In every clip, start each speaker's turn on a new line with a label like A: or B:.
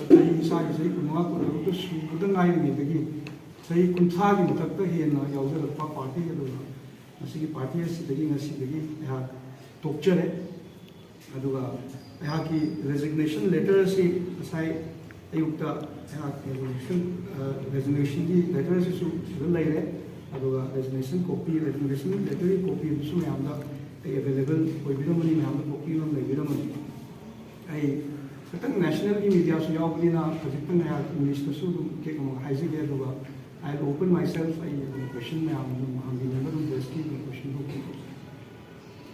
A: चही कुमा कुछ सूबदंगी चही कुंथा की मधक्त हेना याजरप पार्टी पार्टी तोचरे की रेजिग्नेशन लेटर से अयुक्त रेजिग्नेशन की लेटर से लेरे रेजिग्नेशन कॉपी रेजिग्नेशन लेटर की कॉपी मैम अवेलेबल होबीरमनी मैम कॉपी लेबीरमनी खतंग नेशनल की मीडिया यावबनीना हजितंग इंग्लिश के हाइजगे I will open myself question question.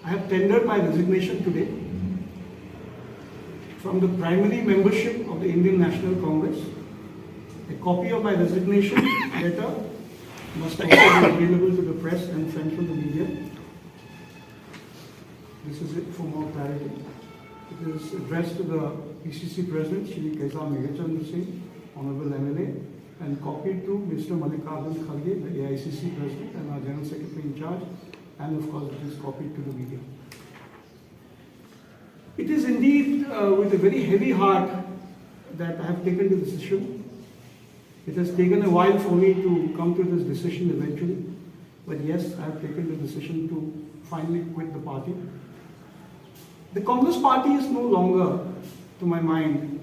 A: I have tendered my resignation today from the primary membership of the Indian National Congress. A copy of my resignation letter must also be available to the press and friends of the media. This is it for more clarity. It is addressed to the PCC President, Shri Kaisar Meghachandra Singh, Honorable MLA, and copied to Mr. Mallikarjun Kharge, the AICC President and our General Secretary in charge, and of course it is copied to the media. It is indeed with a very heavy heart that I have taken the decision. It has taken a while for me to come to this decision eventually, but yes, I have taken the decision to finally quit the party. The Congress party is no longer, to my mind,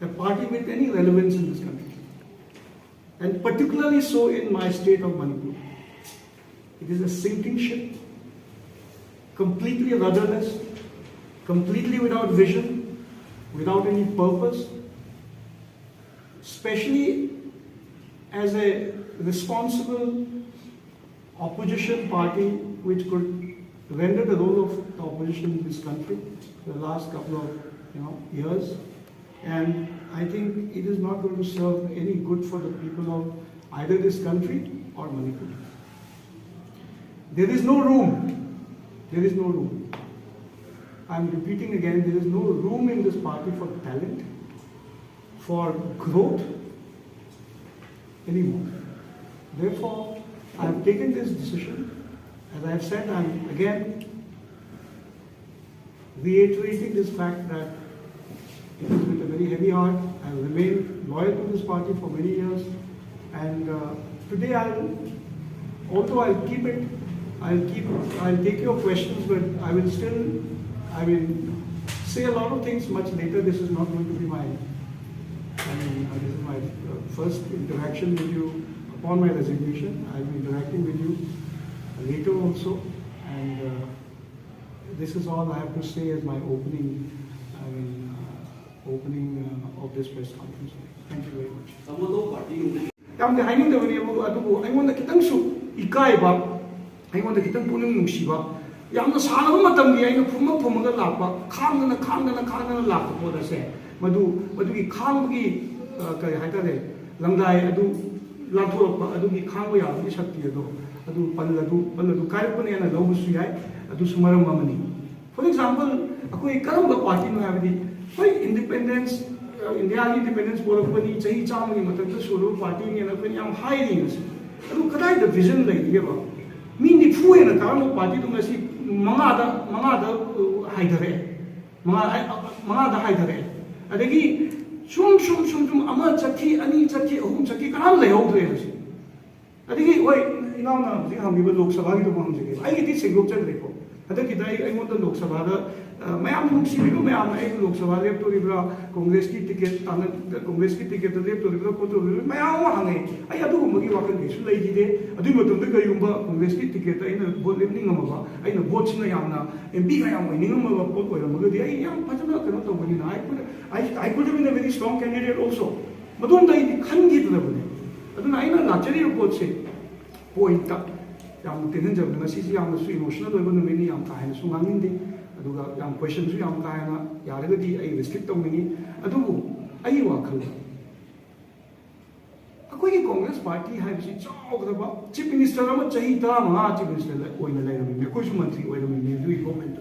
A: a party with any relevance in this country, and particularly so in my state of Manipur. It is a sinking ship, completely rudderless, completely without vision, without any purpose, especially as a responsible opposition party which could render the role of the opposition in this country for the last couple of years. And I think it is not going to serve any good for the people of either this country or Manipur. There is no room. There is no room. I'm repeating again, there is no room in this party for talent, for growth anymore. Therefore, I have taken this decision. As I have said, I'm again reiterating this fact that it is with a very heavy heart. I have remained loyal to this party for many years, and today although I'll keep it, I'll take your questions, but I will say a lot of things much later. This is not going to be this is my first interaction with you upon my resignation. I'll be interacting with you later also, and this is all I have to say as my opening of this press conference. Thank you very much. I want to get ꯑꯩꯉꯣꯟꯗ ꯈꯤꯇꯪ ꯄꯨꯛꯅꯤꯡ ꯅꯨꯡꯁꯤꯕ ꯌꯥꯝꯅ ꯁꯥꯟꯅꯕ ꯃꯇꯝꯒꯤ ꯑꯩꯅ ꯐꯨꯝꯃꯒ ꯂꯥꯛꯄ ꯈꯥꯡꯗꯅ ꯂꯥꯛꯄ ꯄꯣꯠ ꯑꯁꯦ ꯃꯗꯨꯒꯤ ꯈꯥꯡꯕꯒꯤ ꯀꯔꯤ ꯍꯥꯏꯇꯥꯔꯦ ꯂꯪꯗꯥꯏ ꯑꯗꯨ ꯂꯥꯟꯊꯣꯔꯛꯄ ꯑꯗꯨꯒꯤ ꯈꯥꯡꯕ ꯌꯥꯕꯒꯤ ꯁꯛꯇꯤ ꯑꯗꯨ ꯄꯜꯂꯗꯨ ꯀꯥꯏꯔꯛꯄꯅꯦꯅ ꯂꯧꯕꯁꯨ ꯌꯥꯏ ꯑꯗꯨꯁꯨ ꯃꯔꯝ ꯑꯃꯅꯤ ꯐꯣꯔ ꯑꯦꯛꯖꯥꯝꯄꯜ ꯑꯩꯈꯣꯏ ꯀꯔꯝꯕ ꯄꯥꯔꯇꯤꯅꯣ ꯍꯥꯏꯕꯗꯤ ꯍꯣꯏ ꯏꯟꯗꯤꯄꯦꯟꯗꯦꯟꯁ ꯏꯟꯗꯤꯌꯥꯒꯤ ꯏꯟꯗꯤꯄꯦꯟꯗꯦꯟꯁ ꯄꯣꯔꯛꯄꯅꯤ ꯆꯍꯤ 100ꯒꯤ ꯃꯊꯛꯇ ꯁꯨꯔꯕ ꯄꯥꯔꯇꯤꯅꯦꯅ ꯑꯩꯈꯣꯏꯅ ꯌꯥꯝ ꯍꯥꯏꯔꯤ ꯉꯁꯤ ꯑꯗꯨ ꯀꯗꯥꯏꯗ ꯚꯤꯖꯟ ꯂꯩꯒꯦꯕ मी निफू है ना कारण पार्टी तो ऐसी मंगादा हाइधरे मंगादा हाइधरे अदगी सुम अमा चक्की अनी चक्की अहूम चक्की कनाम लेहौद्रे हसी अदगी ओय इनावना हजी हमबीबा लोकसभा की तो हमजगे आइगिति सेगोक चद्रेको हदकी दाई अइमोंदा लोकसभा दा मैम नुंगसिबिगो मैम आई लोकसभा लेप्तोरिब्रा कांग्रेस की टिकट लेप्तोरिब्रा कोतोरिब्रा मैम हांगे आई अदुगुमगी वाकन केसु लैगिदे अदुइ मतमदा करिगुंबा कांग्रेस की टिकट आइना भोट लेप्निंगमबा आइना भोट सिना यामना एमपी का याम ओइनिंगमबा भोट ओइरमगदि आई याम फजना कनो तोबनिना I could be a very strong candidate also मदोंदा आई खनगिदबने अदुना आइना लाचरी रिपोर्ट से पॉइंट याम तेनजबना सिसी यामसु इमोशनल ओइबा नुमेनी याम काहेना सुंगांगिंदे अदुगा याम क्वेश्चन सु याम काहेना यारगदि आई रिस्ट्रिक्ट तौमिनी अदुबु आई वाखल अखोई कांग्रेस पार्टी हाइबसि चावग्रबा चीफ मिनिस्टर अमा चही 15 चीफ मिनिस्टर ओइना लेरमिने अखोइसु मंत्री ओइरमिने दुई गवर्नमेंट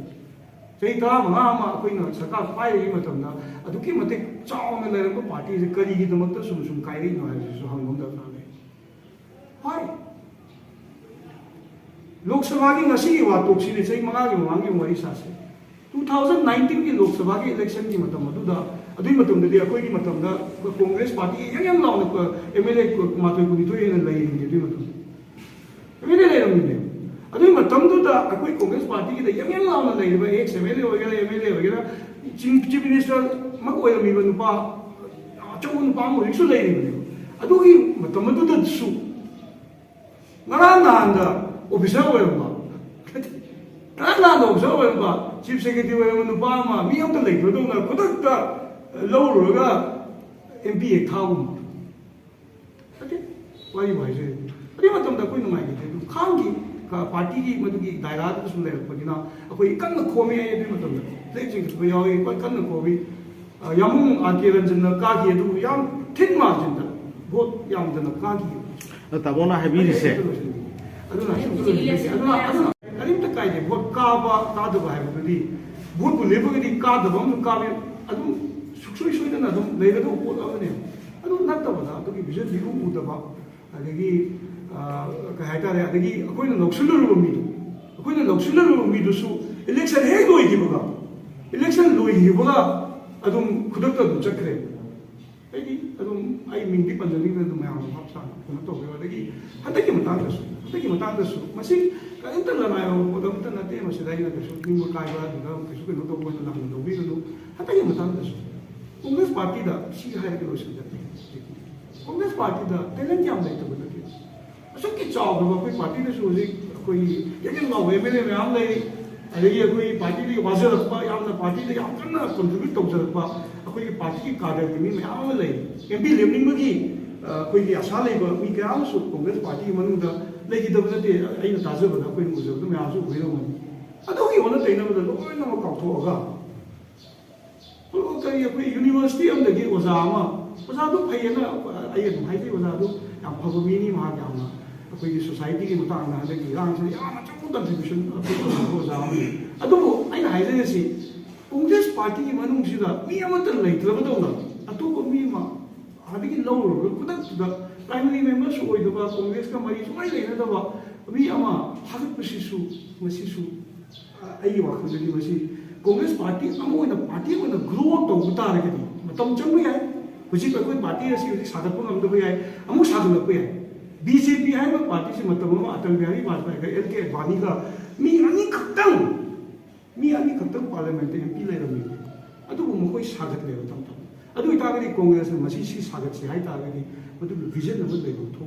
A: चही 15 अमा अखोइना सरकार पाइरगी मतमना अदुकी मते चावना लेरम पार्टी से करिगी दमकता सुम काइरिनो हाइबसु हंगम दफाने हाय लोकसभा की ngasi की वातोक्सी ने चही 5 की ममांगी वरी सासे 2019 की लोकसभा के इलेक्शन की ꯑꯗꯨꯒꯤ ꯃꯇꯝꯗꯗꯤ ꯑꯩꯈꯣꯏꯒꯤ ꯃꯇꯝꯗ ꯀꯣꯡꯒ꯭ꯔꯦꯁ ꯄꯥꯔꯇꯤ ꯌꯥꯝ ꯂꯥꯎꯅ MLA 12-13 ꯍꯦꯟꯅ ꯂꯩꯔꯤꯅꯤ ꯑꯗꯨꯒꯤ ꯃꯇꯝꯗ MLA ꯂꯩꯔꯝꯃꯤꯅꯦ ꯑꯗꯨꯒꯤ ꯃꯇꯝꯗꯨꯗ ꯑꯩꯈꯣꯏ ꯀꯣꯡꯒ꯭ꯔꯦꯁ ꯄꯥꯔꯇꯤꯒꯤꯗ ꯌꯥꯝ ꯂꯥꯎꯅ ꯂꯩꯔꯤꯕ ꯑꯦꯛꯁ MLA ꯑꯣꯏꯒꯦꯔꯥ MLA ꯑꯣꯏꯒꯦꯔꯥ ꯆꯤꯐ ꯃꯤꯅꯤꯁꯇꯔ ꯃꯛ ꯑꯣꯏꯔꯝꯃꯤꯕ ꯅꯨꯄꯥ ꯑꯆꯧꯕ ꯅꯨꯄꯥ ꯑꯃ ꯍꯧꯖꯤꯛꯁꯨ ꯂꯩꯔꯤꯕꯅꯦꯕ ꯑꯗꯨꯒꯤ ꯃꯇꯝ ꯑꯗꯨꯗꯁꯨ ꯉꯔꯥꯡ ꯅꯍꯥꯟꯗ ꯑꯣꯐꯤꯁꯔ ꯑꯣꯏꯔꯝꯕ ngana na observe ba chief secretary wa nu ba ma mi am ta lai do na khodak ta lo ro ga MP ek thau okay wai bai je ari ma tam da koi nu mai ge du khang gi ka party gi madu gi daira da su le ko dina akoi kan na khome ye de ma tam da le jing ko yaw yi ko kan na ko bi yamung ake ranjan na ka gi du yam thin ma jin da bot yam da na ka gi
B: ta bona heavy se
A: aduna करीब तक कायदे बहुत काबा कादबा है बदली बहुत बुले बगदी कादबा हम काबे अदु सुक्सोई सोइदना अदु लेगदो पोत अबने अदु नत्तबदा अदु की विजन दिगु उदबा अदगी का हाइतारे अदगी अकोइना लौसुलरु मिदु अकोइना लौसुलरु मिदुसु इलेक्शन हे लोई गिबगा इलेक्शन लोई गिबगा अदुम खुदक्ता दु चक्रे अदगी अदुम आई मिंगदी पंजलिंग दु मयाम हापसा कोन तो अदगी हतकी मतांदसु मसी कहीं लनायो पदम नते मसीदाई कहीं कायबा कहीं कहीं तब लाइन लौबीगनु हतगी Congress party Congress party talent याम लेतब नते असुकी चावब अखोई पार्टी हजिक अखोई यजन लाव MLA मैम लई अदगी अखोई पार्टी वाजरप यामना पार्टी याम कन्ना कंट्रीब्यूट तौजरप अखोई पार्टी की कार्डर की मी मैम लई MP लेमनिंगबगी अखोई आशा लेब मी कयामसु कांग्रेस पार्टी मनुदा लेकिदब नते अइना ताजबदा अखोई मुजबद मैमसु होइरमनि अदोगी ओना तैनबदा लोइना म काउथोगा कई अखोई यूनिवर्सिटी अमदगी ओजा अमा ओजा दु फैयना अइ दु हाइदि ओजा दु याम फबो मिनी मा यामना अखोई सोसाइटी की मतांगना हदगी रांगसे याम अचौ कंट्रीब्यूशन अखोई ओजा अमि अदुबो अइना हाइजेसी कांग्रेस पार्टी की मनुंगसिदा मी अमत लैत्रबदौना अतोबो मी मा हदगी लौरो खुदक्तुदा प्राइमरी मेंबर्स होइदबा कांग्रेस का मरी सुमाई लेनदबा मी अमा हागतपसिसु मसिसु अइ वाखदगी मसि कांग्रेस पार्टी अमोइना पार्टी ओइना ग्रो तौब तारगदी मतम चंग याय हुजि कोइ पार्टी असि हुजि सागतप ngam याय अमु सागलप याय BJP हाइबा पार्टी से मतम अटल बिहारी वाजपेयी का LK Advani का मी अनि खक्तंग पार्लियामेंट MP लेरमी अदुबु मखोइ सागत लेबा तम अदु इतागदी कांग्रेस मसि सि सागत से हाइ तागदी मदु विजन नम लेबो थो